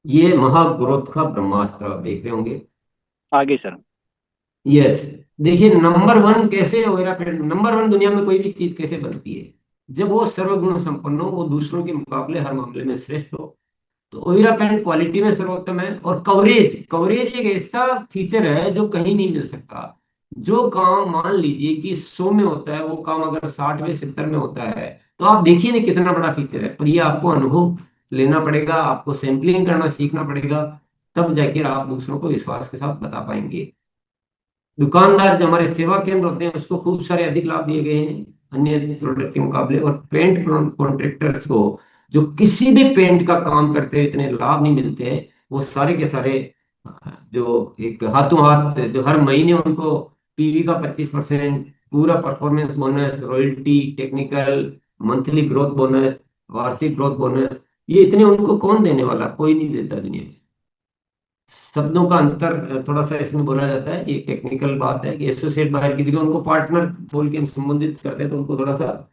ये महाग्रोथ का ब्रह्मास्त्र आप देख रहे होंगे। आगे सर। यस। देखिए, नंबर वन कैसे ओरा पेंट, नंबर वन दुनिया में कोई भी चीज कैसे बनती है? जब वो सर्वगुण संपन्न हो, वो दूसरों के मुकाबले हर मामले में श्रेष्ठ हो। तो ओरा पेंट क्वालिटी में सर्वोत्तम है, और कवरेज कवरेज एक ऐसा फीचर है जो कहीं नहीं मिल सकता। जो काम मान लीजिए कि 100 में होता है, वो काम अगर 60 में 70 में होता है, तो आप देखिए ना कितना बड़ा फीचर है। पर ये आपको अनुभव लेना पड़ेगा, आपको सैंपलिंग करना सीखना पड़ेगा। तब जाकर आप दूसरों को विश्वास के साथ बता पाएंगे। दुकानदार जो हमारे सेवा केंद्र होते हैं, उसको खूब सारे अधिक लाभ दिए गए हैं अन्य प्रोडक्ट के मुकाबले। और पेंट कॉन्ट्रैक्टर्स को जो किसी भी पेंट का काम करते हैं इतने लाभ नहीं मिलते हैं। वो सारे के सारे जो एक हाथों हाथ जो हर महीने उनको पीवी का 25%, पूरा performance bonus, royalty, technical, monthly growth bonus, वार्षिक ग्रोथ बोनस, ये इतने उनको कौन देने वाला? कोई नहीं देता दुनिया में। शब्दों का अंतर थोड़ा सा इसमें बोला जाता है, ये टेक्निकल बात है कि एसोसिएट बाहर की जगह उनको पार्टनर बोल के हम संबोधित करते हैं, तो उनको थोड़ा सा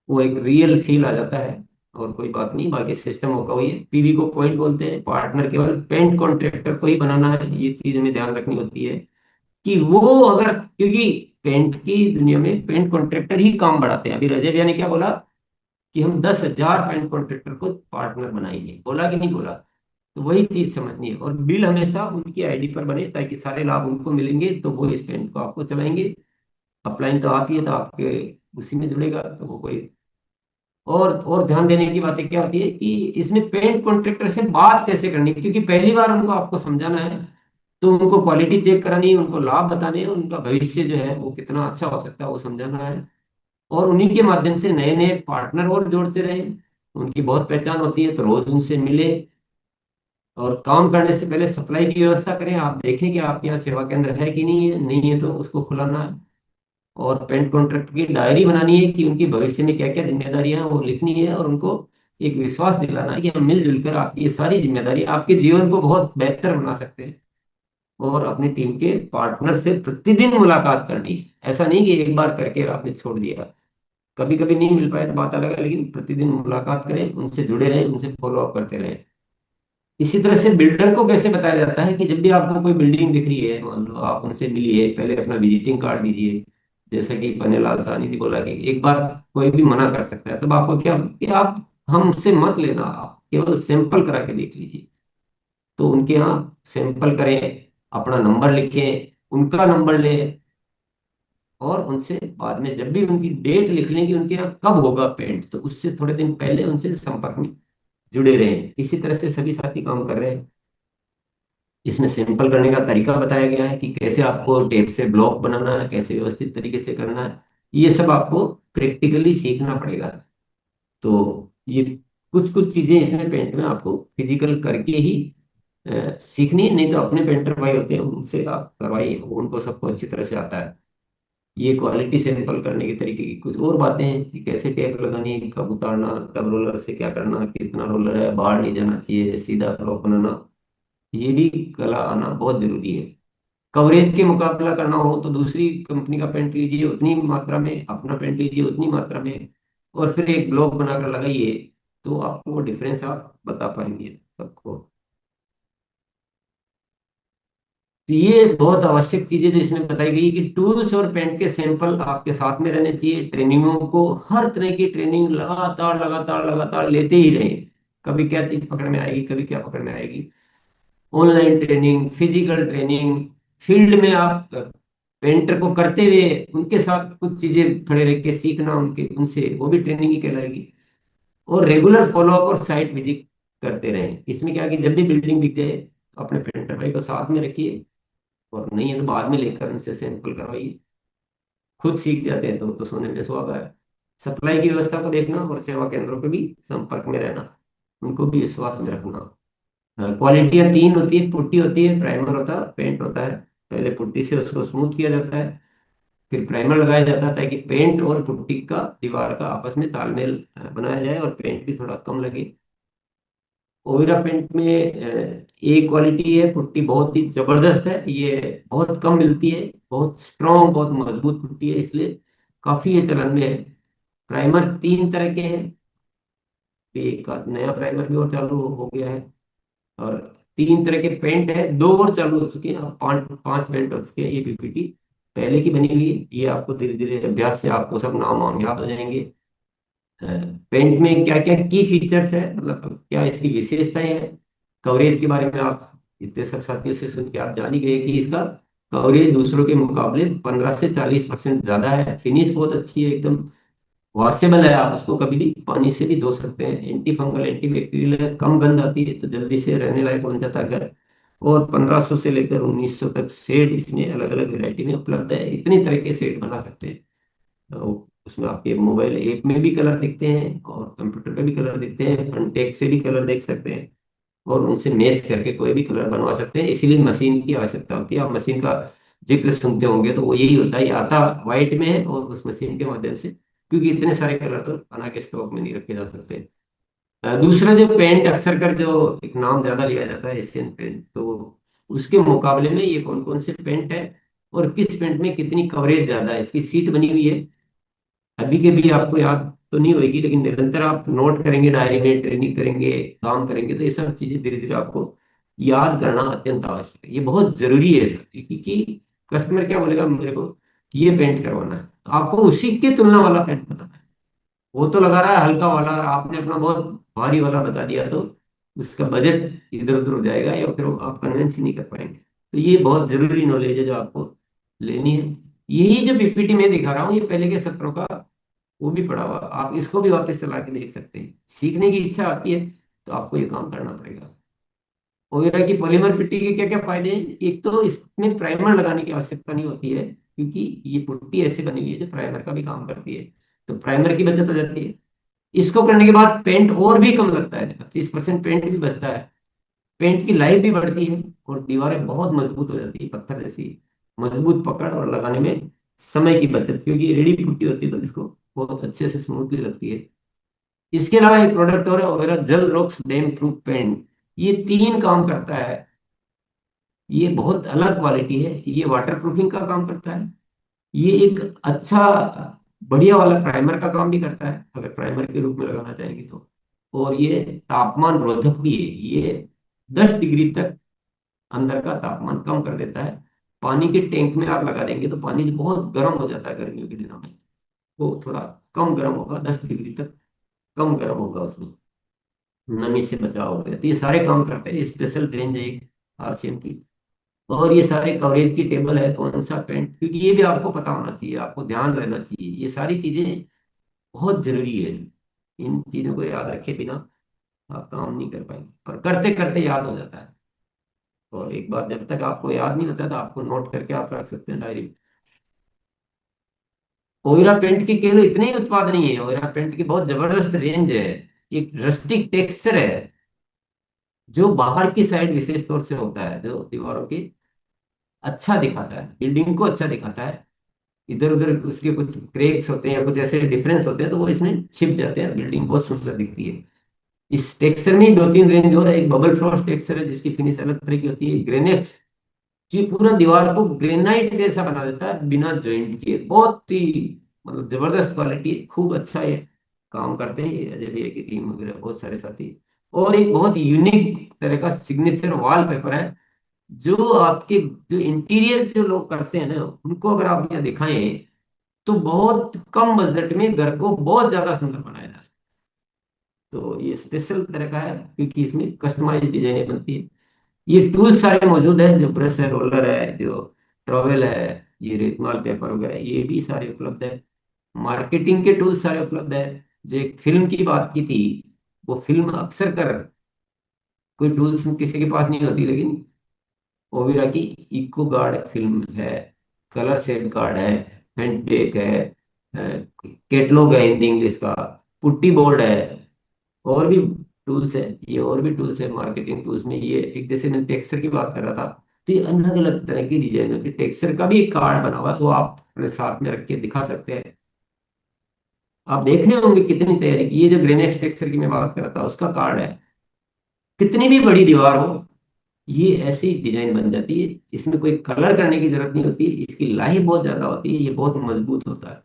वो एक रियल फील आ जाता है। और कोई बात नहीं, बाकी सिस्टम होगा वही है। पीवी को पॉइंट बोलते हैं, पार्टनर केवल पेंट कॉन्ट्रैक्टर को ही बनाना है। ये चीज हमें ध्यान रखनी होती है कि वो अगर, क्योंकि पेंट की दुनिया में पेंट कॉन्ट्रैक्टर ही काम बढ़ाते हैं। अभी रजय भैया ने क्या बोला कि हम 10,000 पेंट कॉन्ट्रैक्टर को पार्टनर बनाएंगे, बोला कि नहीं बोला? तो वही चीज समझनी है, और बिल हमेशा उनकी आईडी पर बने ताकि सारे लाभ उनको मिलेंगे, तो वो इस पेंट को आपको चलाएंगे। अपलाइन तो आप ही है, तो आपके उसी में जुड़ेगा, तो वो कोई। और ध्यान देने की बातें क्या होती है कि इसमें पेंट कॉन्ट्रैक्टर से बात कैसे करनी है, क्योंकि पहली बार उनको आपको समझाना है। तो उनको क्वालिटी चेक करानी है, उनको लाभ बताने हैं, उनका भविष्य जो है वो कितना अच्छा हो सकता है वो समझाना है। और उन्हीं के माध्यम से नए नए पार्टनर और जोड़ते रहे। उनकी बहुत पहचान होती है, तो रोज उनसे मिले। और काम करने से पहले सप्लाई की व्यवस्था करें, आप देखें कि आपके यहाँ सेवा केंद्र है कि नहीं है, नहीं है तो उसको खुलाना है। और पेंट कॉन्ट्रैक्ट की डायरी बनानी है कि उनकी भविष्य में क्या क्या जिम्मेदारियां हैं वो लिखनी है, और उनको एक विश्वास दिलाना है कि हम मिलजुल कर आपकी ये सारी जिम्मेदारी आपके जीवन को बहुत बेहतर बना सकते हैं। और अपनी टीम के पार्टनर से प्रतिदिन मुलाकात करनी है। ऐसा नहीं कि एक बार करके आपने छोड़ दिया। कभी कभी नहीं मिल पाए तो बात अलग है, लेकिन प्रतिदिन मुलाकात करें, उनसे जुड़े रहें, उनसे फॉलो अप करते रहें। इसी तरह से बिल्डर को कैसे बताया जाता है कि जब भी आपको कोई बिल्डिंग दिख रही है, मान लो आप उनसे मिलिए, पहले अपना विजिटिंग कार्ड दीजिए। जैसा कि पन्नेलाल साहनी ने बोला कि एक बार कोई भी मना कर सकता है, तब आपको क्या कि आप हमसे मत लेना, आप केवल सैंपल करा के देख लीजिए। तो उनके यहाँ सैंपल करें, अपना नंबर लिखें, उनका नंबर लें, और उनसे बाद में जब भी उनकी डेट लिख लें कि उनके यहाँ कब होगा पेंट, तो उससे थोड़े दिन पहले उनसे संपर्क में जुड़े रहें। इसी तरह से सभी साथी काम कर रहे हैं। इसमें सिंपल करने का तरीका बताया गया है कि कैसे आपको टेप से ब्लॉक बनाना है, कैसे व्यवस्थित तरीके से करना है। ये सब आपको प्रैक्टिकली सीखना पड़ेगा। तो ये कुछ कुछ चीजें इसमें पेंट में आपको फिजिकल करके ही सीखनी है, नहीं तो अपने पेंटर भाई होते हैं उनसे आप करवाइए, उनको सबको अच्छी तरह से आता है। ये क्वालिटी सैंपल करने के तरीके की कुछ और बातें हैं कि कैसे टेप लगानी, कब उतारना, कब रोलर से क्या करना, कितना रोलर है, बाहर नहीं जाना चाहिए, सीधा ब्लॉक बनाना। ये भी कला आना बहुत जरूरी है। कवरेज के मुकाबला करना हो तो दूसरी कंपनी का पेंट लीजिए उतनी मात्रा में, अपना पेंट लीजिए उतनी मात्रा में, और फिर एक ब्लॉक बनाकर लगाइए। तो आपको वो डिफरेंस आप बता पाएंगे सबको। तो ये बहुत आवश्यक चीजें जो इसमें बताई गई कि टूल्स और पेंट के सैंपल आपके साथ में रहने चाहिए। ट्रेनिंगों को, हर तरह की ट्रेनिंग लगातार लगातार लगातार लेते ही रहे। कभी क्या चीज पकड़ में आएगी, कभी क्या पकड़ में आएगी। Online training, physical training, field में आप पेंटर को करते हुए उनके साथ कुछ चीजें खड़े रह के सीखना उनके उनसे, वो भी ट्रेनिंग ही कहलाएगी। और रेगुलर फॉलोअप और साइट विजिट करते रहें। इसमें क्या कि जब भी बिल्डिंग दिख जाए तो अपने पेंटर भाई को साथ में रखिए, और नहीं है तो बाद में लेकर उनसे सैंपल करवाइए। खुद सीख जाते हैं तो सोने में सुहागा है। सप्लाई की व्यवस्था को देखना और सेवा केंद्रों के भी संपर्क में रहना, उनको भी विश्वास में रखना। क्वालिटियाँ तीन होती है, पुट्टी होती है, प्राइमर होता है, पेंट होता है। पहले पुट्टी से उसको स्मूथ किया जाता है, फिर प्राइमर लगाया जाता है ताकि पेंट और पुट्टी का, दीवार का आपस में तालमेल बनाया जाए और पेंट भी थोड़ा कम लगे। ओइरा पेंट में एक क्वालिटी है, पुट्टी बहुत ही जबरदस्त है, ये बहुत कम मिलती है। बहुत स्ट्रॉन्ग, बहुत मजबूत पुट्टी है, इसलिए काफी ये चलन में है। प्राइमर तीन तरह के हैं। एक नया प्राइमर भी और चालू हो गया है। और 3 तरह के पेंट है, 2 और चालू हो चुके हैं, अब 5 5 पेंट हो चुके हैं। ये पीपीटी पहले की बनी हुई है, ये आपको धीरे धीरे अभ्यास से आपको सब नाम वाम याद हो जाएंगे। पेंट में क्या क्या की फीचर्स है, मतलब क्या इसकी विशेषताएं हैं। कवरेज के बारे में आप इतने सब साथियों से सुन के आप जान ही गए कि इसका कवरेज दूसरों के मुकाबले 15 से 40% ज्यादा है। फिनिश बहुत अच्छी है, एकदम वॉशेबल है, आप उसको कभी भी पानी से भी धो सकते हैं। एंटी फंगल एंटी बैक्टीरियल है, कम गंद आती है, तो जल्दी से रहने लायक बन जाता है घर। और 1500 से लेकर 1900 तक शेड इसमें अलग अलग वैरायटी में उपलब्ध है। इतनी तरह के शेड बना सकते हैं। तो उसमें आपके मोबाइल ऐप में भी कलर दिखते हैं और कंप्यूटर पे भी कलर दिखते हैं, फ्रंट टेक से भी कलर देख सकते हैं और उनसे मैच करके कोई भी कलर बनवा सकते हैं। इसीलिए मशीन की आवश्यकता होती है। आप मशीन का जिक्र सुनते होंगे तो वो यही होता है, ये आता व्हाइट में है और उस मशीन के माध्यम से, क्योंकि इतने सारे कलर तो बना के स्टॉक में नहीं रखे जा सकते। दूसरा जो पेंट अक्सर कर जो एक नाम ज्यादा लिया जाता है एशियन पेंट, तो उसके मुकाबले में ये कौन कौन से पेंट है और किस पेंट में कितनी कवरेज ज्यादा है, इसकी सीट बनी हुई है। अभी के भी आपको याद तो नहीं होगी, लेकिन निरंतर आप नोट करेंगे, डायरी में ट्रेनिंग करेंगे, काम करेंगे, तो ये सब चीजें धीरे धीरे आपको याद करना अत्यंत आवश्यक है। ये बहुत जरूरी है सर, क्योंकि कस्टमर क्या बोलेगा मेरे को ये पेंट करवाना है, तो आपको उसी के तुलना वाला पेंट बताना है। वो तो लगा रहा है हल्का वाला और आपने अपना बहुत भारी वाला बता दिया, तो उसका बजट इधर उधर हो जाएगा या फिर वो आप कन्विंस ही नहीं कर पाएंगे। तो ये बहुत जरूरी नॉलेज है जो आपको लेनी है। यही जो पीपीटी में दिखा रहा हूँ, ये पहले के सत्रों का वो भी पड़ा हुआ, आप इसको भी वापस चला के देख सकते हैं। सीखने की इच्छा आती है तो आपको ये काम करना पड़ेगा। वगैरह की पॉलीमर पुट्टी के क्या क्या फायदे हैं, एक तो इसमें प्राइमर लगाने की आवश्यकता नहीं होती है, क्योंकि ये पुट्टी ऐसी बनी हुई है जो प्राइमर का भी काम करती है, तो प्राइमर की बचत हो जाती है। इसको करने के बाद पेंट और भी कम लगता है, 25% पेंट भी बचता है। पेंट की लाइफ भी बढ़ती है और दीवारें बहुत मजबूत हो जाती है, पत्थर जैसी मजबूत पकड़, और लगाने में समय की बचत, क्योंकि ये रेडी पुट्टी होती है तो इसको बहुत अच्छे से स्मूथली लगती है। इसके अलावा एक प्रोडक्ट और है वगैरह, जल रोक्स डैम प्रूफ पेंट। ये 3 काम करता है। ये बहुत अलग क्वालिटी है, ये वाटर प्रूफिंग का काम करता है, ये एक अच्छा बढ़िया वाला प्राइमर का काम भी करता है अगर प्राइमर के रूप में लगाना चाहेंगे तो, और ये तापमान रोधक भी है। ये 10 डिग्री तक अंदर का तापमान कम कर देता है। पानी के टैंक में आप लगा देंगे तो पानी जो बहुत गर्म हो जाता है गर्मियों के दिनों में, वो थोड़ा कम गर्म होगा, 10 डिग्री तक कम गर्म होगा, उसमें नमी से बचाव हो गया। तो ये सारे काम करते हैं, स्पेशल रेंज है एक आरसीएम की। और ये सारे कवरेज की टेबल है, कौन सा पेंट, क्योंकि ये भी आपको पता होना चाहिए, आपको ध्यान रहना चाहिए, ये सारी चीजें बहुत जरूरी है। इन चीजों को याद रखे बिना आप काम नहीं कर पाएंगे, और करते करते याद हो जाता है। और एक बार जब तक आपको याद नहीं होता तो आपको नोट करके आप रख सकते हैं डायरी में। ओयरा पेंट के केवल इतने ही उत्पाद नहीं है, ओयरा पेंट की बहुत जबरदस्त रेंज है। एक रस्टिक टेक्सचर है जो बाहर की साइड विशेष तौर से होता है, जो दीवारों की अच्छा दिखाता है, बिल्डिंग को अच्छा दिखाता है। इधर उधर उसके कुछ क्रेक्स होते हैं या कुछ ऐसे डिफरेंस होते हैं तो वो इसमें छिप जाते हैं, बिल्डिंग बहुत सुंदर दिखती है। इस टेक्सचर में ही 2 3 रेंज और है। एक बबल फ्रॉस्ट टेक्सचर है जिसकी फिनिश अलग तरह की होती है। ग्रेनेक्स जी पूरा दीवार को ग्रेनाइट जैसा बना देता है बिना जॉइंट किए, बहुत ही मतलब जबरदस्त क्वालिटी है, खूब अच्छा ये काम करते हैं ये अजय भैया की टीम वगैरह बहुत सारे साथी। और एक बहुत यूनिक तरह का सिग्नेचर वॉल पेपर है, जो आपके जो इंटीरियर जो लोग करते हैं ना उनको अगर आप यहाँ दिखाएं तो बहुत कम बजट में घर को बहुत ज्यादा सुंदर बनाया जा सकता है। तो ये स्पेशल तरह का है क्योंकि इसमें कस्टमाइज डिजाइने बनती है। ये टूल सारे मौजूद है, जो ब्रश है, रोलर है, जो ट्रॉवेल है, ये रेतमाल पेपर वगैरह ये भी सारे उपलब्ध है। मार्केटिंग के टूल सारे उपलब्ध है। जो एक फिल्म की बात की थी, वो फिल्म अक्सर कर कोई टूल्स किसी के पास नहीं होती, लेकिन ओविरा की इको गार्ड फिल्म है, कलर सेट गार्ड है, हैंड बेक है, कैटलॉग है हिंदी इंग्लिश का, पुट्टी बोर्ड है, और भी टूल्स है। ये और भी टूल्स है मार्केटिंग टूल्स में। ये एक जैसे मैं टेक्सचर की बात कर रहा था, तो ये अलग अलग तरह की डिजाइनों के टेक्सचर का भी एक कार्ड बना हुआ है, वो आप अपने साथ में रख के दिखा सकते हैं। आप देख रहे होंगे कितनी तैयारी की। ये जो ग्रेनेक्स टेक्सचर की मैं बात कर रहा था उसका कार्ड है। कितनी भी बड़ी दीवार हो ये ऐसी डिजाइन बन जाती है, इसमें कोई कलर करने की जरूरत नहीं होती, इसकी लाइफ बहुत ज्यादा होती है, ये बहुत मजबूत होता है।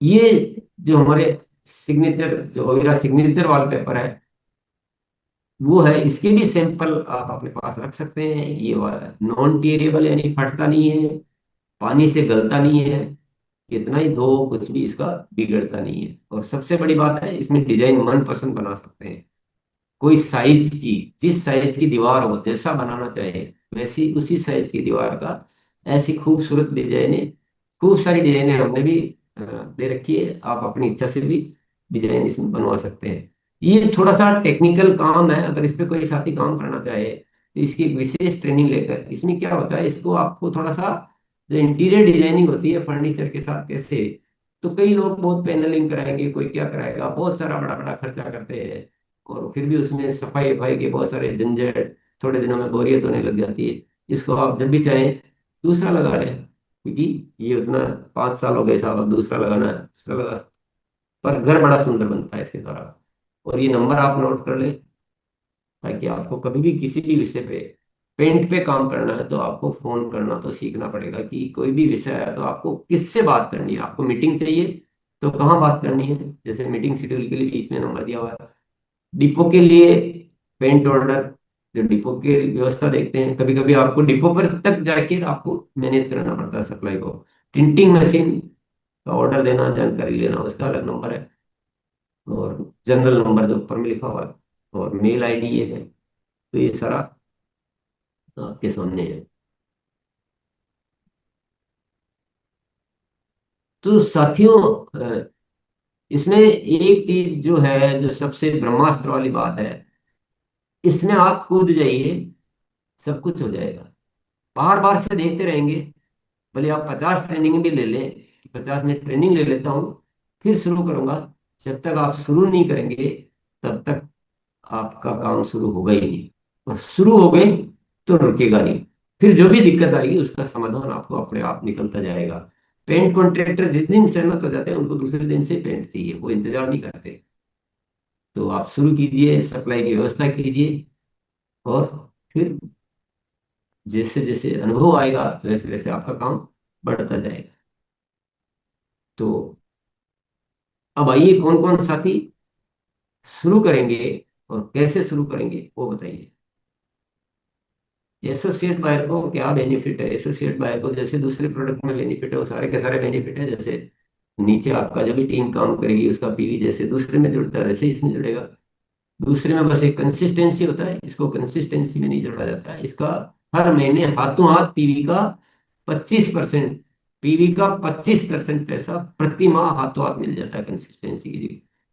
ये जो हमारे सिग्नेचर जो ओवेरा सिग्नेचर वॉलपेपर है, वो है, इसके भी सैंपल आप अपने पास रख सकते हैं। ये नॉन टीयरेबल यानी फटता नहीं है, पानी से गलता नहीं है, कितना ही धो कुछ भी इसका बिगड़ता नहीं है। और सबसे बड़ी बात है, इसमें डिजाइन मन पसंद बना सकते हैं। कोई साइज की, जिस साइज की दीवार हो, जैसा बनाना चाहे वैसी उसी साइज की दीवार का, ऐसी खूबसूरत डिजाइने, खूब सारी डिजाइने हमने भी दे रखी है। आप अपनी इच्छा से भी डिजाइन इसमें बनवा सकते हैं। ये थोड़ा सा टेक्निकल काम है, अगर इस पे कोई साथी काम करना चाहे तो इसकी एक विशेष ट्रेनिंग लेकर, इसमें क्या होता है, इसको आपको थोड़ा सा, जो इंटीरियर डिजाइनिंग होती है फर्नीचर के साथ कैसे, तो कई लोग बहुत पैनलिंग कराएंगे, कोई क्या कराएगा, बहुत सारा बड़ा बड़ा खर्चा करते हैं, और फिर भी उसमें सफाई वफाई के बहुत सारे झंझट, थोड़े दिनों में बोरियत होने लग जाती है। इसको आप जब भी चाहें दूसरा लगा लें, क्योंकि ये उतना 5 साल हो गए साहब, अब दूसरा लगाना है, दूसरा लगा, पर घर बड़ा सुंदर बनता है इसके द्वारा। और ये नंबर आप नोट कर लें, ताकि आपको कभी भी किसी भी विषय पे, पेंट पे काम करना है तो आपको फोन करना तो सीखना पड़ेगा, कि कोई भी विषय है तो आपको किससे बात करनी है, आपको मीटिंग चाहिए तो कहाँ बात करनी है। जैसे मीटिंग शेड्यूल के लिए भी इसमें नंबर दिया हुआ है। डिपो के लिए पेंट ऑर्डर, जो डिपो की व्यवस्था देखते हैं, कभी कभी आपको डिपो पर तक जाके आपको मैनेज करना पड़ता है सप्लाई को। टिंटिंग मशीन का ऑर्डर देना, जानकारी लेना, उसका अलग नंबर है। और जनरल नंबर जो ऊपर में लिखा हुआ है, और मेल आईडी ये है। तो ये सारा आपके सामने है। तो साथियों, इसमें एक चीज जो है, जो सबसे ब्रह्मास्त्र वाली बात है, इसमें आप कूद जाइए, सब कुछ हो जाएगा। बार बार से देखते रहेंगे, भले आप 50 ट्रेनिंग भी ले लें, 50 मिनट ट्रेनिंग ले लेता हूँ फिर शुरू करूंगा, जब तक आप शुरू नहीं करेंगे तब तक आपका काम शुरू होगा ही नहीं। और शुरू हो गए तो रुकेगा नहीं। फिर जो भी दिक्कत आएगी उसका समाधान आपको अपने आप निकलता जाएगा। पेंट कॉन्ट्रैक्टर जिस दिन सहमत हो जाते हैं, उनको दूसरे दिन से पेंट चाहिए, वो इंतजार नहीं करते। तो आप शुरू कीजिए, सप्लाई की व्यवस्था कीजिए, और फिर जैसे जैसे अनुभव आएगा वैसे वैसे आपका काम बढ़ता जाएगा। तो अब आइए, कौन कौन साथी शुरू करेंगे और कैसे शुरू करेंगे वो बताइए। एसोसिएट बायर को क्या बेनिफिट है? एसोसिएट बायर को जैसे दूसरे प्रोडक्ट में बेनिफिट है, वो सारे के सारे बेनिफिट है। जैसे नीचे आपका जो भी टीम काम करेगी उसका पीवी जैसे दूसरे में जुड़ता है, वैसे ही इसमें जुड़ेगा। दूसरे में बस एक कंसिस्टेंसी होता है, इसको कंसिस्टेंसी में नहीं जोड़ा जाता है। इसका हर महीने हाथों हाथ पीवी का 25% पैसा प्रति माह हाथों हाथ मिल जाता है कंसिस्टेंसी की।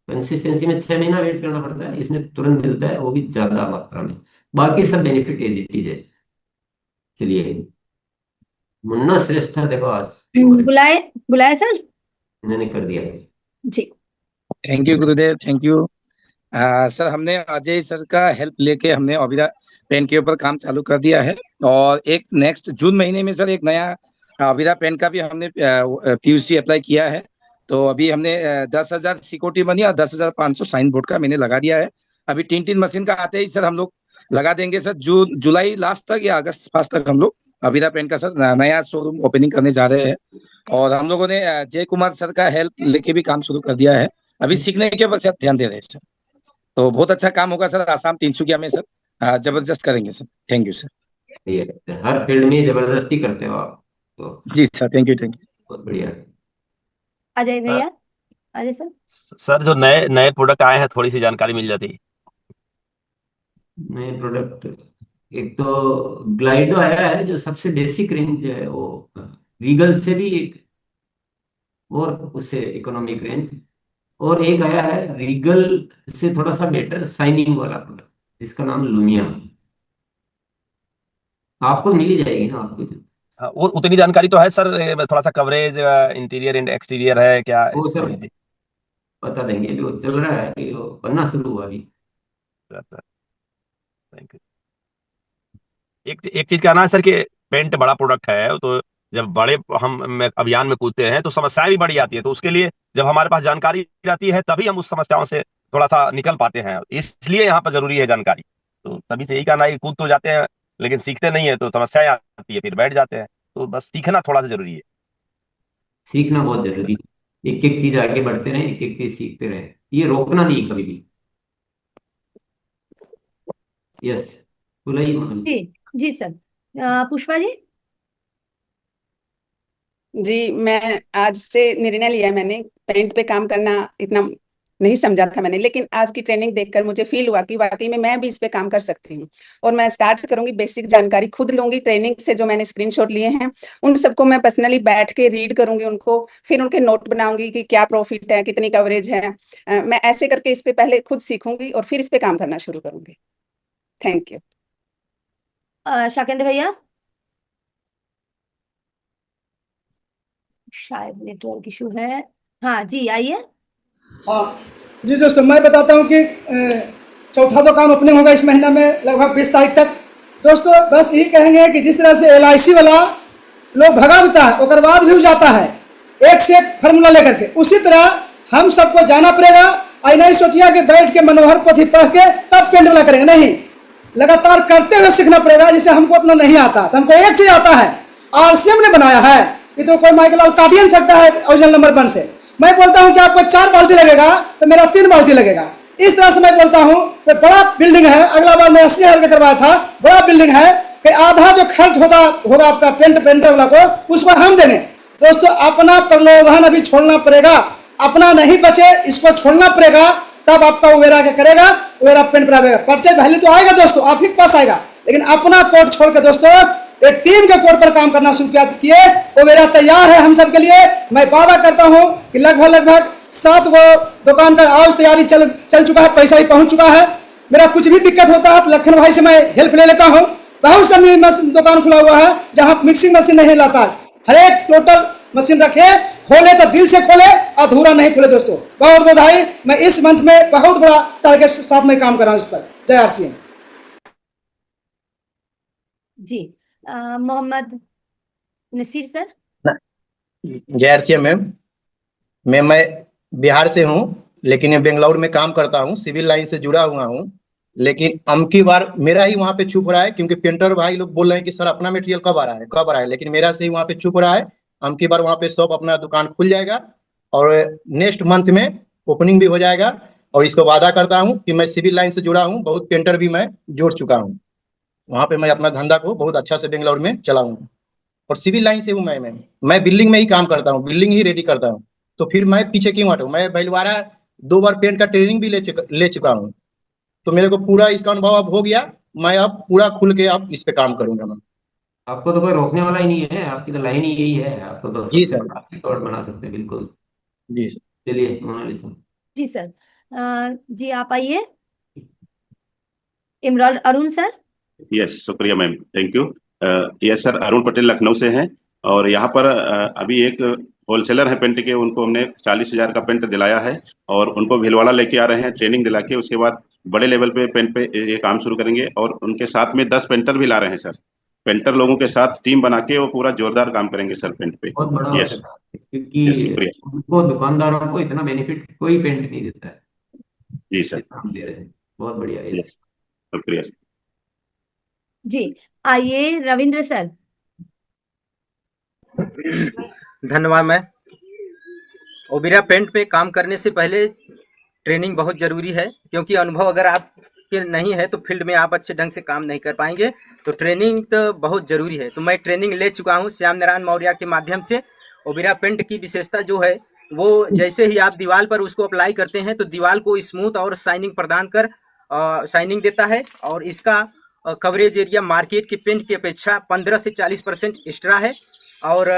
कंसिस्टेंसी में 6 महीना वेट करना पड़ता है, इसमें तुरंत मिलता है, वो भी ज्यादा मात्रा में। बाकी सब बेनिफिट एज इट इज है। चलिए, मुन्ना श्रेष्ठ था, देखो आज हमारे, बुलाए बुलाए सर। मैंने कर दिया है। जी। Thank you Gurudev, thank you. Sir, हमने अजय सर का हेल्प लेके हमने अभिरा पेन के ऊपर काम चालू कर दिया है। और एक नेक्स्ट जून महीने में सर एक नया अभिरा पेन का भी हमने पीयूसी अप्लाई किया है। तो अभी हमने 10,000 सिक्योरिटी मनी और 10,500 साइन बोर्ड का मैंने लगा दिया है। अभी तीन तीन मशीन का आते ही सर हम लोग लगा देंगे सर। जून जुलाई लास्ट तक या अगस्त फर्स्ट तक हम लोग अभिरा पेन का सर नया शोरूम ओपनिंग करने जा रहे हैं। और हम लोगों ने जय कुमार सर का हेल्प लेके भी काम शुरू कर दिया है। अभी सीखने के ऊपर सर ध्यान दे रहे हैं सर। तो बहुत अच्छा काम होगा सर आसाम तिनसुकिया में सर। जबरदस्त करेंगे सर। Thank you sir. ये हर फील्ड में जबरदस्ती करते हो आप, तो जी sir, thank you, thank you. बहुत बढ़िया। अजय सर भैया। अजय सर। सर, जो नए नए प्रोडक्ट आए हैं, थोड़ी सी जानकारी मिल जाती। नए प्रोडक्ट, एक तो ग्लाइडो आया है, जो सबसे बेसिक रेंज है वो, रीगल से भी एक और उससे इकोनॉमिक रेंज। और एक आया है रीगल से थोड़ा सा बेटर शाइनिंग वाला प्रोडक्ट, जिसका नाम लुमिया। आपको मिल ही जाएगी ना आपको। हाँ, वो उतनी जानकारी तो है सर। थोड़ा सा कवरेज, इंटीरियर एंड एक्सटीरियर है क्या, वो सर थोड़ी सी। बता देंगे, अभी वो चल रहा है, अभी वो बनना शुरू हुआ अभी। Thank you. एक एक चीज कहना है सर कि पेंट बड़ा प्रोडक्ट है, तो जब बड़े अभियान में कूदते हैं तो समस्याएं भी बड़ी आती है। तो उसके लिए जब हमारे पास जानकारी रहती है तभी हम उस समस्याओं से थोड़ा सा निकल पाते हैं। इसलिए यहाँ पर जरूरी है जानकारी। तो तभी से यही कहना है कि कूद तो जाते हैं लेकिन सीखते नहीं है, तो समस्याएं आती है, फिर बैठ जाते हैं। तो बस सीखना थोड़ा सा जरूरी है। सीखना बहुत जरूरी है, एक एक चीज आगे बढ़ते रहे, एक एक चीज सीखते रहे, ये रोकना नहीं कभी भी। यस, बुलाई मॉडल। जी जी सर। पुष्पा जी। जी, मैं आज से निर्णय लिया है मैंने, पेंट पे काम करना इतना नहीं समझा था मैंने, लेकिन आज की ट्रेनिंग देखकर मुझे फील हुआ कि वाकई में मैं भी इस पे काम कर सकती हूँ। और मैं स्टार्ट करूंगी, बेसिक जानकारी खुद लूंगी ट्रेनिंग से, जो मैंने स्क्रीनशॉट लिए हैं उन सबको मैं पर्सनली बैठ के रीड करूंगी उनको, फिर उनके नोट बनाऊंगी कि क्या प्रॉफिट है, कितनी कवरेज है। मैं ऐसे करके इस पे पहले खुद सीखूंगी और फिर इस पे काम करना शुरू करूंगी। Thank you. शाकेंद्र भैया। शायद नेटवर्क इशू है। हाँ जी, आइए। हाँ जी दोस्तों, मैं बताता हूँ कि चौथा दुकान ओपनिंग होगा इस महीना में लगभग 20 तारीख तक। दोस्तों बस यही कहेंगे कि जिस तरह से LIC वाला लोग भगा देता है उसके बाद भी हो जाता है एक से एक फार्मूला लेकर के, उसी तरह हम सबको जाना पड़ेगा। आई नहीं सोचिए कि बैठ के मनोहर पोथी पढ़ के तब पेंट वाला करेंगे, नहीं, लगातार करते हुए सीखना पड़ेगा। जिसे हमको उतना नहीं आता, तो हमको एक चीज आता है, RCM ने बनाया है, ये तो कोई माइकल काट ही नहीं सकता है ओरिजिनल नंबर 1 से। मैं बोलता हूं कि आपको 4 बाल्टी लगेगा तो मेरा 3 बाल्टी लगेगा। इस तरह से मैं बोलता हूं कि बड़ा बिल्डिंग है, अगला बार मैं 80,000 का करवाया था, बड़ा बिल्डिंग है कि आधा जो खर्च होगा आपका पेंटर वाला को, उसको हम देंगे। दोस्तों अपना प्रलोभन अभी छोड़ना पड़ेगा, अपना नहीं बचे इसको छोड़ना पड़ेगा, तब आपका उवेरा क्या करेगा, उवेरा पेंट बनाएगा। परचेज वैल्यू तो आएगा दोस्तों, आप ही के पास आएगा, लेकिन अपना कोड छोड़ के दोस्तों एक टीम के कोड पर काम करना शुरू किए। उवेरा तैयार है हम सब के लिए। मैं वादा करता हूं कि लगभग 7 गो दुकान का आज तैयारी चल चुका है, पैसा भी पहुंच चुका है। मेरा कुछ भी दिक्कत होता है तो लखन भाई से मैं हेल्प ले लेता हूं। बहुत सारी दुकान खुला हुआ है जहां मिक्सिंग मशीन नहीं लाता है, हर एक टोटल मशीन रखे, खोले तो दिल से खोले, अधूरा नहीं खोले। दोस्तों बहुत बधाई, मैं इस मंथ में बहुत बड़ा टारगेट साथ में काम कर रहा हूँ इस पर। जय RCM। जी मोहम्मद नसीर सर। जय RCM मैम। मैं बिहार से हूँ, लेकिन मैं बेंगलुरु में काम करता हूँ, सिविल लाइन से जुड़ा हुआ हूँ। लेकिन अमकी बार मेरा ही वहाँ पे छुप रहा है, क्योंकि पेंटर भाई लोग बोल रहे हैं कि सर अपना मटेरियल कब आ रहा है, लेकिन मेरा से ही वहाँ पे छुप रहा है। अमकी बार वहाँ पे शॉप अपना दुकान खुल जाएगा और नेक्स्ट मंथ में ओपनिंग भी हो जाएगा। और इसको वादा करता हूँ कि मैं सिविल लाइन से जुड़ा हूँ, बहुत पेंटर भी मैं जोड़ चुका हूँ। वहाँ पे मैं अपना धंधा को बहुत अच्छा से बेंगलुरु में चलाऊंगा। और सिविल लाइन से हूँ मैं बिल्डिंग में ही काम करता हूँ, बिल्डिंग ही रेडी करता हूँ। तो फिर मैं पीछे क्यों हटूं? मैं भैलवाड़ा 2 बार पेंट का ट्रेनिंग भी ले चुका हूँ, तो मेरे को पूरा इसका अनुभव अब हो गया। मैं अब पूरा खुल के अब इस पे काम करूंगा मैं। आपको तो कोई रोकने वाला ही नहीं है, आपकी तो लाइन ही यही है, आपको तो जी सबसे सर। बड़ा रिकॉर्ड बना सकते हैं। बिल्कुल। जी सर। चलिए मोनालिसा। जी सर। जी आप आइए। इमरान अरुण सर। यस, शुक्रिया ma'am, thank you. Yes sir, Arun Patel Lucknow से हैं। और यहाँ पर अभी एक होलसेलर है पेंट के, उनको हमने 40,000 का पेंट दिलाया है और उनको भीलवाड़ा लेके आ रहे हैं ट्रेनिंग दिला के। उसके बाद बड़े लेवल पे पेंट पे ये काम शुरू करेंगे और उनके साथ में 10 पेंटर भी ला रहे हैं सर। पेंटर लोगों के साथ टीम बना के वो पूरा जोरदार काम करेंगे सर पेंट पे। बहुत बड़ा यस अवसर है, क्योंकि शुक्रिया। उनको दुकानदारों को इतना बेनिफिट कोई पेंट नहीं देता है जी सर। जितना हम दे रहे हैं। बहुत बढ़िया है। यस, शुक्रिया। जी आइए रविंद्र सर। धन्यवाद। मैं ओबेरा पेंट पे काम करने से पहले ट्रेनिंग बहुत ज़रूरी है, क्योंकि अनुभव अगर आप के नहीं है तो फील्ड में आप अच्छे ढंग से काम नहीं कर पाएंगे। तो ट्रेनिंग तो बहुत ज़रूरी है। तो मैं ट्रेनिंग ले चुका हूँ श्याम नारायण मौर्य के माध्यम से। ओबेरा पेंट की विशेषता जो है वो जैसे ही आप दीवार पर उसको अप्लाई करते हैं तो दीवार को स्मूथ और शाइनिंग प्रदान कर शाइनिंग देता है। और इसका कवरेज एरिया मार्केट के पेंट की अपेक्षा 15 से 40% एक्स्ट्रा है। और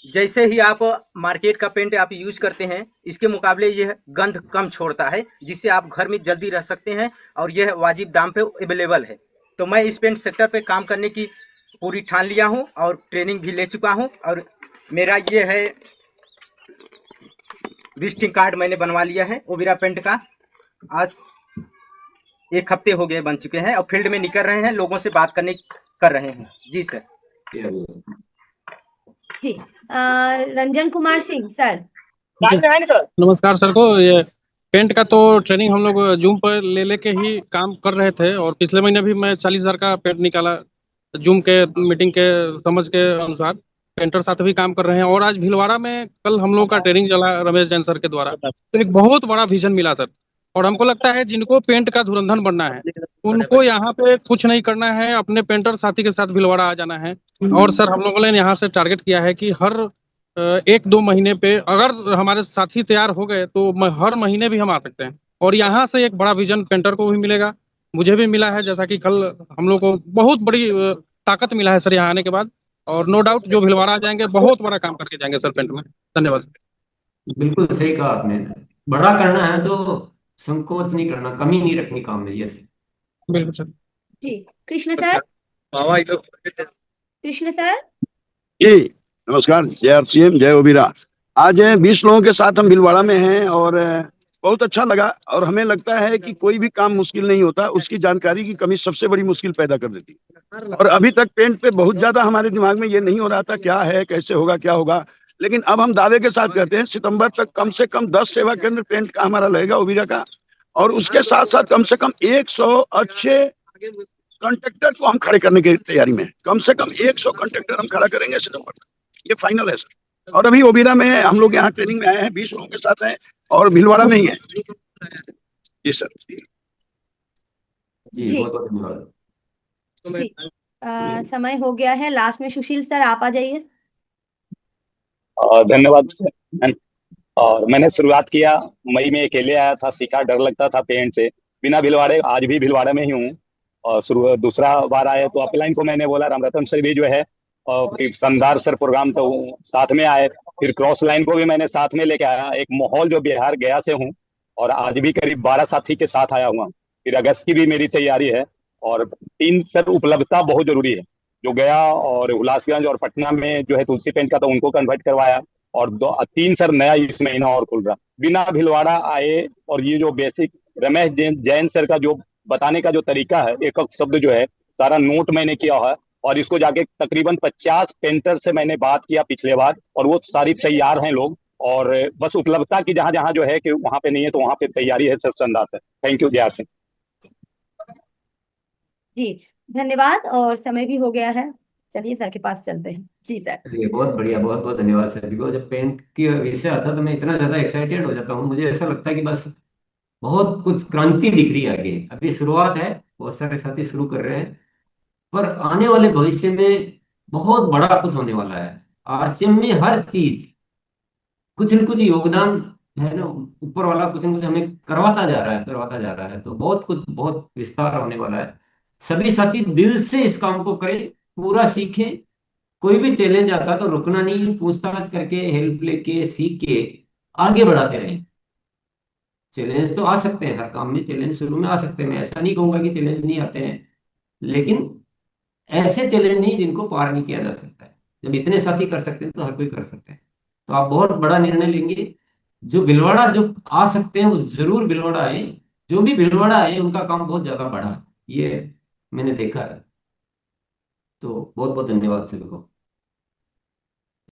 जैसे ही आप मार्केट का पेंट आप यूज करते हैं, इसके मुकाबले यह गंध कम छोड़ता है, जिससे आप घर में जल्दी रह सकते हैं और यह वाजिब दाम पे अवेलेबल है। तो मैं इस पेंट सेक्टर पे काम करने की पूरी ठान लिया हूं और ट्रेनिंग भी ले चुका हूं। और मेरा ये है विजिटिंग कार्ड मैंने बनवा लिया है ओबेरा पेंट का। आज 1 हफ्ते हो गए बन चुके हैं और फील्ड में निकल रहे हैं, लोगों से बात कर रहे हैं। जी सर। जी रंजन कुमार सिंह सर। नमस्कार सर को। ये पेंट का तो ट्रेनिंग हम लोग जूम पर ले लेके ही काम कर रहे थे, और पिछले महीने भी मैं 40,000 का पेंट निकाला जूम के मीटिंग के समझ के अनुसार। पेंटर साथ भी काम कर रहे हैं। और आज भीलवाड़ा में कल हम लोग का ट्रेनिंग चला रमेश जैन सर के द्वारा, तो एक बहुत बड़ा विजन मिला सर। और हमको लगता है जिनको पेंट का धुरंधर बनना है उनको यहाँ पे कुछ नहीं करना है, अपने पेंटर साथी के साथ भिलवाड़ा आ जाना है। और सर हम लोगों ने यहाँ से टारगेट किया है कि हर 1-2 महीने पे अगर हमारे साथी तैयार हो गए तो हर महीने भी हम आ सकते हैं। और यहाँ से एक बड़ा विजन पेंटर को भी मिलेगा, मुझे भी मिला है, जैसा कि कल हम लोग को बहुत बड़ी ताकत मिला है सर यहाँ आने के बाद। और नो डाउट जो भिलवाड़ा जाएंगे बहुत बड़ा काम करके जाएंगे सर पेंट में। धन्यवाद। बिल्कुल सही कहा आपने। बड़ा करना है तो संकोच नहीं करना, कमी नहीं रखनी काम में। यस बिल्कुल सर। जी कृष्ण सर, कृष्ण सर। जी नमस्कार, जय आरसीएम, जय ओबीरा। आज 20 लोगों के साथ हम भीलवाड़ा में हैं और बहुत अच्छा लगा। और हमें लगता है कि कोई भी काम मुश्किल नहीं होता, उसकी जानकारी की कमी सबसे बड़ी मुश्किल पैदा कर देती है। और अभी तक पेंट पे बहुत ज्यादा हमारे दिमाग में ये नहीं हो रहा था क्या है, कैसे होगा, क्या होगा। लेकिन अब हम दावे के साथ कहते हैं सितंबर तक कम से कम 10 सेवा केंद्र पेंट का हमारा लगेगा ओबीरा का। और उसके साथ साथ कम से कम 100 अच्छे कॉन्ट्रैक्टर को हम खड़े करने की तैयारी में। कम से कम 100 कॉन्ट्रैक्टर हम खड़ा करेंगे सितंबर तक, ये फाइनल है सर। और अभी ओबीरा में हम लोग यहाँ ट्रेनिंग में आए हैं, 20 लोगों के साथ हैं और भीलवाड़ा में ही है। जी सर। जी जी। बहुत बहुत धन्यवाद। जी समय हो गया है, लास्ट में सुशील सर आप आ जाइए। धन्यवाद सर। और मैंने शुरुआत किया मई में, अकेले आया था, सीखा, डर लगता था पेंट से, बिना भिलवाड़े। आज भी भिलवाड़े में ही हूँ और दूसरा बार आए तो अपलाइन को मैंने बोला, रामरतन सर भी जो है और फिर संदार सर प्रोग्राम तो साथ में आए, फिर क्रॉस लाइन को भी मैंने साथ में लेके आया। एक माहौल जो बिहार गया से हूँ और आज भी करीब 12 साथी के साथ आया हुआ। फिर अगस्त की भी मेरी तैयारी है। और 3 सर उपलब्धता बहुत जरूरी है, जो गया और हुलासगंज और पटना में जो है तुलसी पेंट का, तो उनको कन्वर्ट करवाया। और 3 सर नया इस महीना और खुल रहा, बिना भिलवाड़ा आए। और ये जो बेसिक रमेश जैन सर का जो बताने का जो तरीका है, एक एक शब्द जो है सारा नोट मैंने किया है। और इसको जाके तकरीबन 50 पेंटर से मैंने बात किया पिछले बार, और वो सारी तैयार हैं लोग। और बस उपलब्धता की जहां जहां जो है कि वहां पे नहीं है, तो वहां पे तैयारी है सर, संदास है। थैंक यू, जय सिंह। जी धन्यवाद, और समय भी हो गया है, चलिए सर के पास चलते हैं। जी सर। ये बहुत बढ़िया, बहुत बहुत धन्यवाद सर को। जब पेंट की विषय आता है तो मैं इतना ज्यादा एक्साइटेड हो जाता हूँ, मुझे ऐसा लगता है कि बस बहुत कुछ क्रांति दिख रही है आगे। अभी शुरुआत है, बहुत सारे साथी शुरू कर रहे हैं, पर आने वाले भविष्य में बहुत बड़ा कुछ होने वाला है। आरसीएम में हर चीज कुछ न कुछ योगदान है ना, ऊपर वाला कुछ न कुछ हमें करवाता जा रहा है, करवाता जा रहा है। तो बहुत कुछ, बहुत विस्तार होने वाला है। सभी साथी दिल से इस काम को करें, पूरा सीखें। कोई भी चैलेंज आता तो रुकना नहीं, पूछताछ करके, हेल्प लेके, सीख के आगे बढ़ाते रहें। चैलेंज तो आ सकते हैं, हर काम में चैलेंज शुरू में आ सकते हैं, मैं ऐसा नहीं कहूंगा कि चैलेंज नहीं आते हैं, लेकिन ऐसे चैलेंज नहीं जिनको पार नहीं किया जा सकता है। जब इतने साथी कर सकते हैं तो हर कोई कर सकते हैं। तो आप बहुत बड़ा निर्णय लेंगे। जो भिलवाड़ा जो आ सकते हैं वो जरूर भिलवाड़ा आए, जो भी भिलवाड़ा आए उनका काम बहुत ज्यादा बढ़ा, ये मैंने देखा है। तो बहुत बहुत धन्यवाद सभी को।